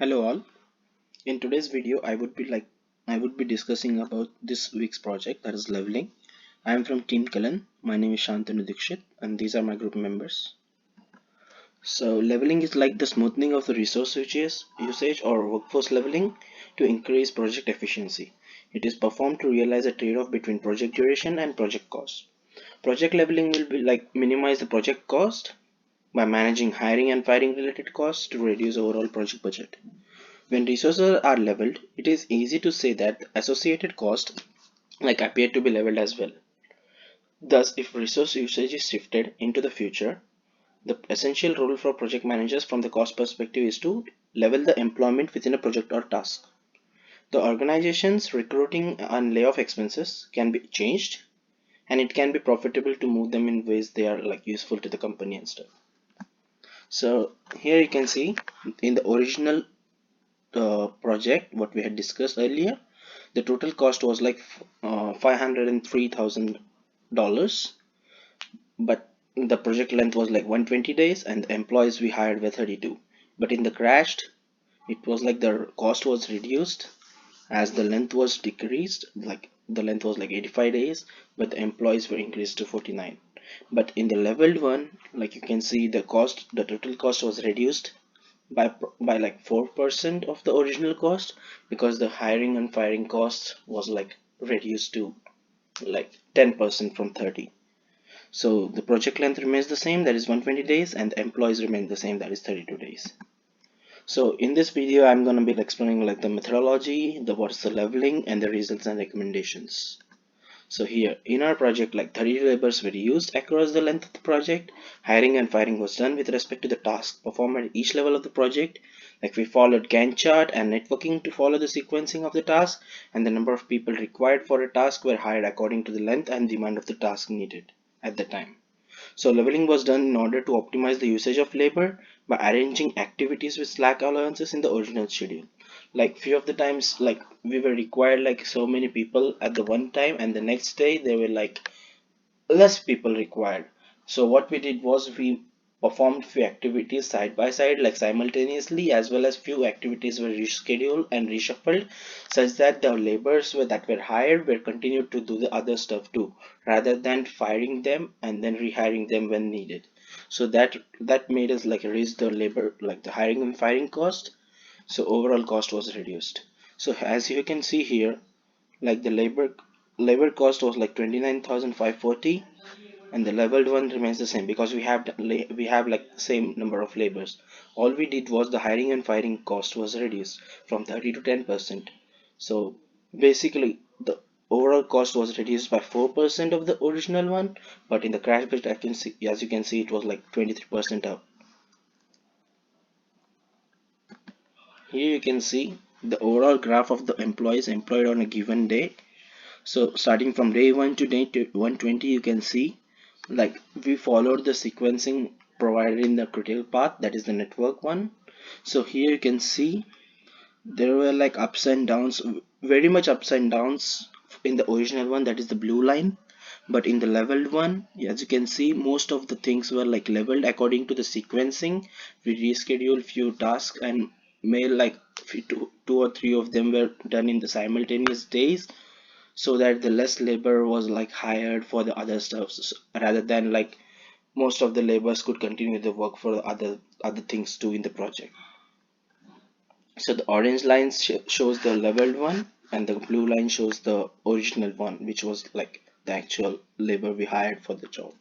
Hello all. In today's video, I would be discussing about this week's project, that is leveling. I am from Team Kalan. My name is Shantanu Dikshit and these are my group members. So leveling is like the smoothing of the resource usage or workforce leveling to increase project efficiency. It is performed to realize a trade-off between project duration and project cost. Project leveling will be like minimize the project cost by managing hiring and firing related costs to reduce overall project budget. When resources are leveled, it is easy to say that associated costs appear to be leveled as well. Thus, if resource usage is shifted into the future, the essential role for project managers from the cost perspective is to level the employment within a project or task. The organization's recruiting and layoff expenses can be changed, and it can be profitable to move them in ways they are useful to the company and stuff. So here you can see in the original project what we had discussed earlier, the total cost was $503,000, but the project length was like 120 days and the employees we hired were 32. But in the crashed, it was like the cost was reduced as the length was decreased, like the length was like 85 days, but the employees were increased to 49. But in the leveled one, like you can see the total cost was reduced by like 4% of the original cost because the hiring and firing cost was like reduced to like 10% from 30. So the project length remains the same, that is 120 days, and the employees remain the same, that is 32 days. So in this video I'm going to be explaining like the methodology, the what's the leveling, and the results and recommendations. So here in our project, like 30 labors were used across the length of the project. Hiring and firing was done with respect to the task performed at each level of the project. Like we followed Gantt chart and networking to follow the sequencing of the task, and the number of people required for a task were hired according to the length and demand of the task needed at the time. So leveling was done in order to optimize the usage of labor by arranging activities with slack allowances in the original schedule. Like few of the times, like we were required like so many people at the one time, and the next day there were like less people required. So what we did was we performed few activities side by side, like simultaneously, as well as few activities were rescheduled and reshuffled such that the laborers that were hired were continued to do the other stuff too, rather than firing them and then rehiring them when needed. So that made us like raise the labor, like the hiring and firing cost. So overall cost was reduced. So as you can see here, like the labor cost was like 29,540, and the leveled one remains the same because we have like same number of labors. All we did was the hiring and firing cost was reduced from 30 to 10%. So basically the overall cost was reduced by 4% of the original one, but in the crash bit I can see, as you can see, it was like 23% up. Here you can see the overall graph of the employees employed on a given day. So starting from day 1 to day 120, you can see like we followed the sequencing provided in the critical path, that is the network one. So here you can see there were like ups and downs, very much ups and downs in the original one, that is the blue line. But in the leveled one, as you can see, most of the things were like leveled according to the sequencing. We rescheduled few tasks and made like two or three of them were done in the simultaneous days, so that the less labor was like hired for the other stuff, rather than like most of the laborers could continue the work for the other things too in the project. So the orange line shows the leveled one, and the blue line shows the original one, which was like the actual labor we hired for the job.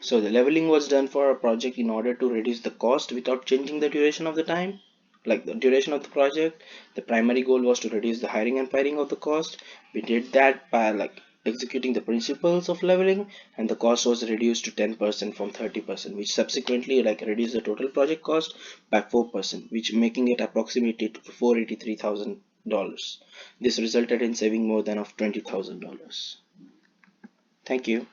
So the leveling was done for a project in order to reduce the cost without changing the duration of the time, like the duration of the project. The primary goal was to reduce the hiring and firing of the cost. We did that by like executing the principles of leveling, and the cost was reduced to 10% from 30%, which subsequently like reduced the total project cost by 4%, which making it approximately to $483,000. This resulted in saving more than of $20,000. Thank you.